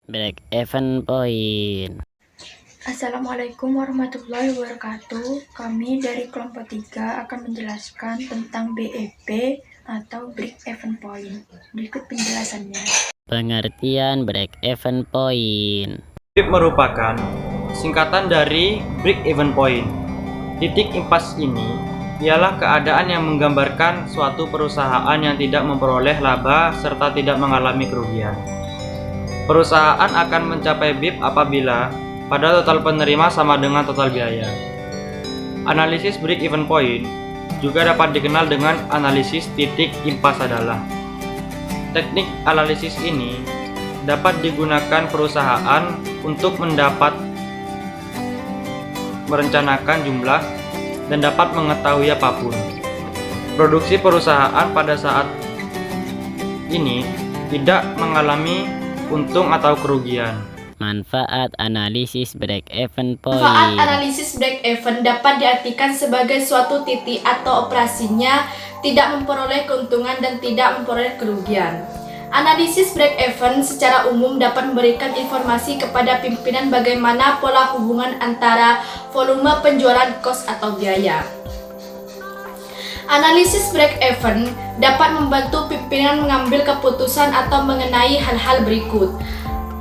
Break even point. Assalamualaikum warahmatullahi wabarakatuh. Kami dari kelompok 3 akan menjelaskan tentang BEP atau Break Even Point. Berikut penjelasannya. Pengertian break even point. BEP merupakan singkatan dari Break Even Point. Titik impas ini ialah keadaan yang menggambarkan suatu perusahaan yang tidak memperoleh laba serta tidak mengalami kerugian. Perusahaan akan mencapai BEP apabila pada total penerima sama dengan total biaya. Analisis break even point juga dapat dikenal dengan analisis titik impas adalah. Teknik analisis ini dapat digunakan perusahaan untuk merencanakan jumlah dan dapat mengetahui apapun. Produksi perusahaan pada saat ini tidak mengalami untung atau kerugian. Manfaat analisis break even point. Manfaat analisis break even dapat diartikan sebagai suatu titik atau operasinya tidak memperoleh keuntungan dan tidak memperoleh kerugian. Analisis break even secara umum dapat memberikan informasi kepada pimpinan bagaimana pola hubungan antara volume penjualan, kos atau biaya. Analisis break even dapat membantu pimpinan mengambil keputusan atau mengenai hal-hal berikut.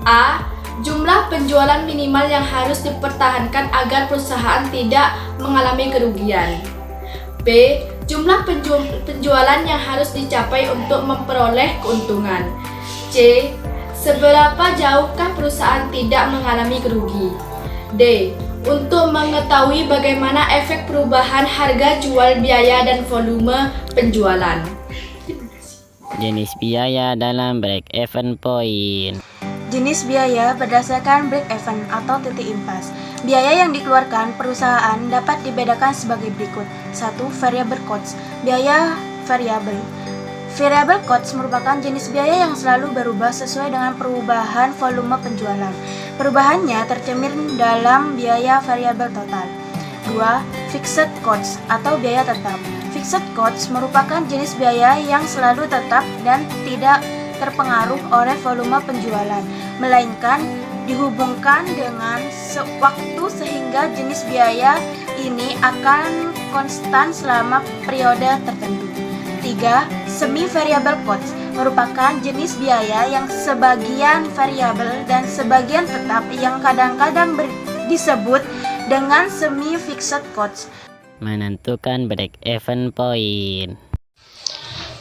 A. Jumlah penjualan minimal yang harus dipertahankan agar perusahaan tidak mengalami kerugian. B. Jumlah penjualan yang harus dicapai untuk memperoleh keuntungan. C. Seberapa jauhkah perusahaan tidak mengalami kerugi. D. Untuk mengetahui bagaimana efek perubahan harga jual, biaya, dan volume penjualan. Jenis biaya dalam break even point. Jenis biaya berdasarkan break even atau titik impas. Biaya yang dikeluarkan perusahaan dapat dibedakan sebagai berikut. 1. Variable cost. Biaya variabel. Variable cost merupakan jenis biaya yang selalu berubah sesuai dengan perubahan volume penjualan. Perubahannya tercermin dalam biaya variabel total. 2. Fixed cost atau biaya tetap. Fixed cost merupakan jenis biaya yang selalu tetap dan tidak terpengaruh oleh volume penjualan, melainkan dihubungkan dengan waktu sehingga jenis biaya ini akan konstan selama periode tertentu. 3. Semi variable cost merupakan jenis biaya yang sebagian variabel dan sebagian tetap yang kadang-kadang disebut dengan semi fixed cost. Menentukan break even point.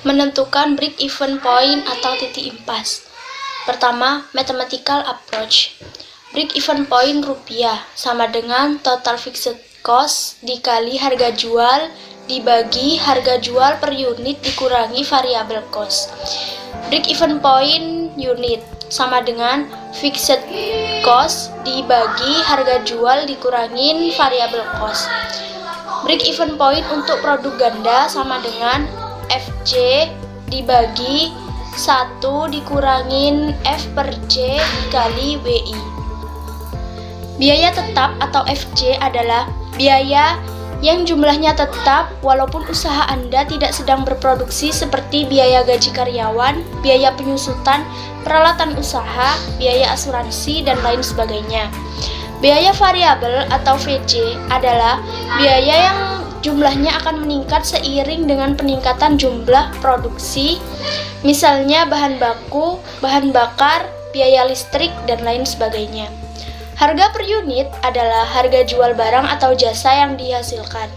Menentukan break even point atau titik impas. Pertama, mathematical approach. Break even point rupiah sama dengan total fixed cost dikali harga jual dibagi harga jual per unit dikurangi variable cost. Break even point unit sama dengan fixed cost dibagi harga jual dikurangin variable cost. Break even point untuk produk ganda sama dengan FC dibagi 1 dikurangin F per C dikali WI. Biaya tetap atau FC adalah biaya yang jumlahnya tetap walaupun usaha Anda tidak sedang berproduksi seperti biaya gaji karyawan, biaya penyusutan, peralatan usaha, biaya asuransi, dan lain sebagainya. Biaya variabel atau VC adalah biaya yang jumlahnya akan meningkat seiring dengan peningkatan jumlah produksi, misalnya bahan baku, bahan bakar, biaya listrik, dan lain sebagainya. Harga per unit adalah harga jual barang atau jasa yang dihasilkan.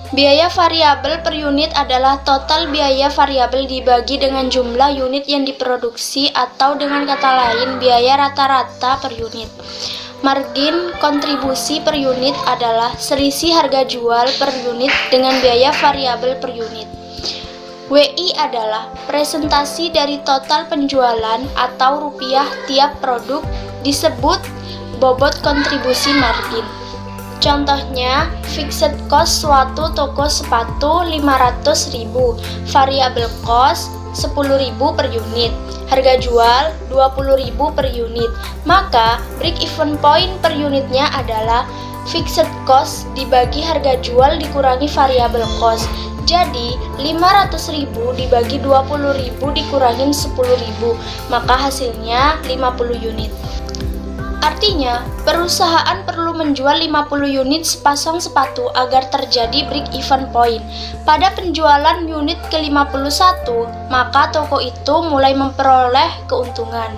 Biaya variabel per unit adalah total biaya variabel dibagi dengan jumlah unit yang diproduksi atau dengan kata lain biaya rata-rata per unit. Margin kontribusi per unit adalah selisih harga jual per unit dengan biaya variabel per unit. WI adalah presentasi dari total penjualan atau rupiah tiap produk disebut bobot kontribusi margin. Contohnya, fixed cost suatu toko sepatu 500.000, variable cost 10.000 per unit, harga jual 20.000 per unit. Maka break even point per unitnya adalah fixed cost dibagi harga jual dikurangi variable cost. Jadi, 500.000 dibagi 20.000 dikurangin 10.000, maka hasilnya 50 unit. Artinya, perusahaan perlu menjual 50 unit sepasang sepatu agar terjadi break even point. Pada penjualan unit ke-51, maka toko itu mulai memperoleh keuntungan.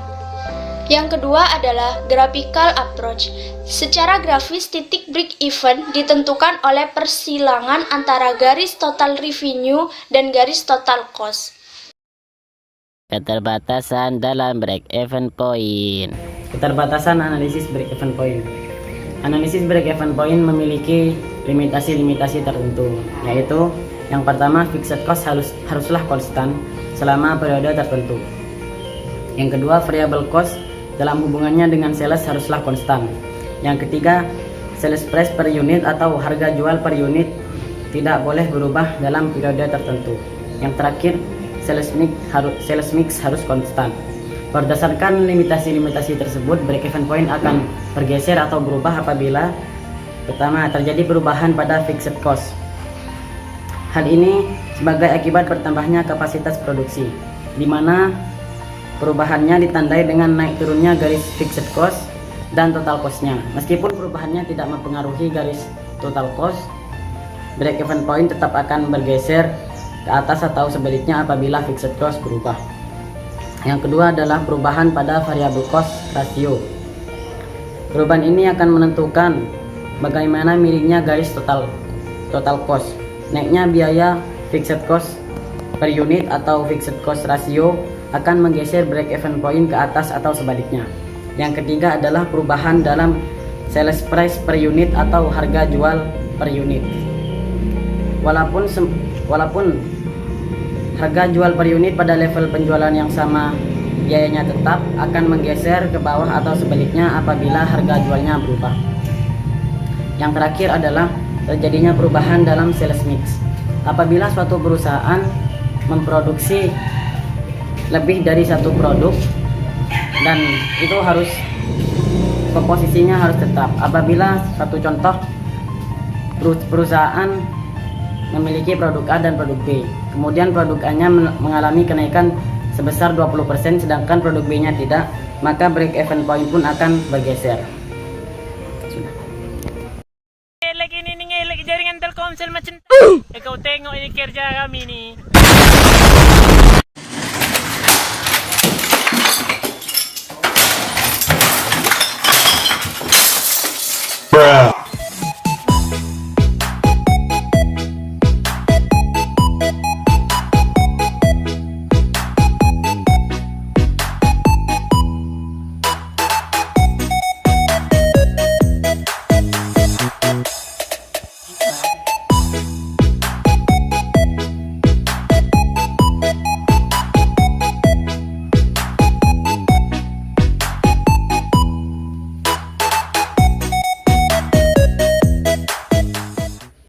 Yang kedua adalah graphical approach. Secara grafis, titik break even ditentukan oleh persilangan antara garis total revenue dan garis total cost. Keterbatasan dalam break-even point. Keterbatasan analisis break-even point. Analisis break-even point memiliki limitasi-limitasi tertentu, yaitu yang pertama, fixed cost haruslah konstan selama periode tertentu. Yang kedua, variable cost dalam hubungannya dengan sales haruslah konstan. Yang ketiga, sales price per unit atau harga jual per unit tidak boleh berubah dalam periode tertentu. Yang terakhir, sales mix harus konstan. Berdasarkan limitasi-limitasi tersebut, break-even point akan bergeser atau berubah apabila pertama, terjadi perubahan pada fixed cost. Hal ini sebagai akibat bertambahnya kapasitas produksi, di mana perubahannya ditandai dengan naik turunnya garis fixed cost dan total cost-nya. Meskipun perubahannya tidak mempengaruhi garis total cost, break-even point tetap akan bergeser ke atas atau sebaliknya apabila fixed cost berubah. Yang kedua adalah perubahan pada variable cost ratio. Perubahan ini akan menentukan bagaimana miringnya garis total cost. Naiknya biaya fixed cost per unit atau fixed cost ratio akan menggeser break-even point ke atas atau sebaliknya. Yang ketiga adalah perubahan dalam sales price per unit atau harga jual per unit. Walaupun harga jual per unit pada level penjualan yang sama, biayanya tetap akan menggeser ke bawah atau sebaliknya apabila harga jualnya berubah. Yang terakhir adalah terjadinya perubahan dalam sales mix. Apabila suatu perusahaan memproduksi lebih dari satu produk dan itu harus komposisinya harus tetap. Apabila satu contoh perusahaan memiliki produk A dan produk B, kemudian produk A-nya mengalami kenaikan sebesar 20% sedangkan produk B-nya tidak, maka break even point pun akan bergeser. Lagi ini ngelak jaringan Telkomsel macam Kau tengok ini kerja kami nih.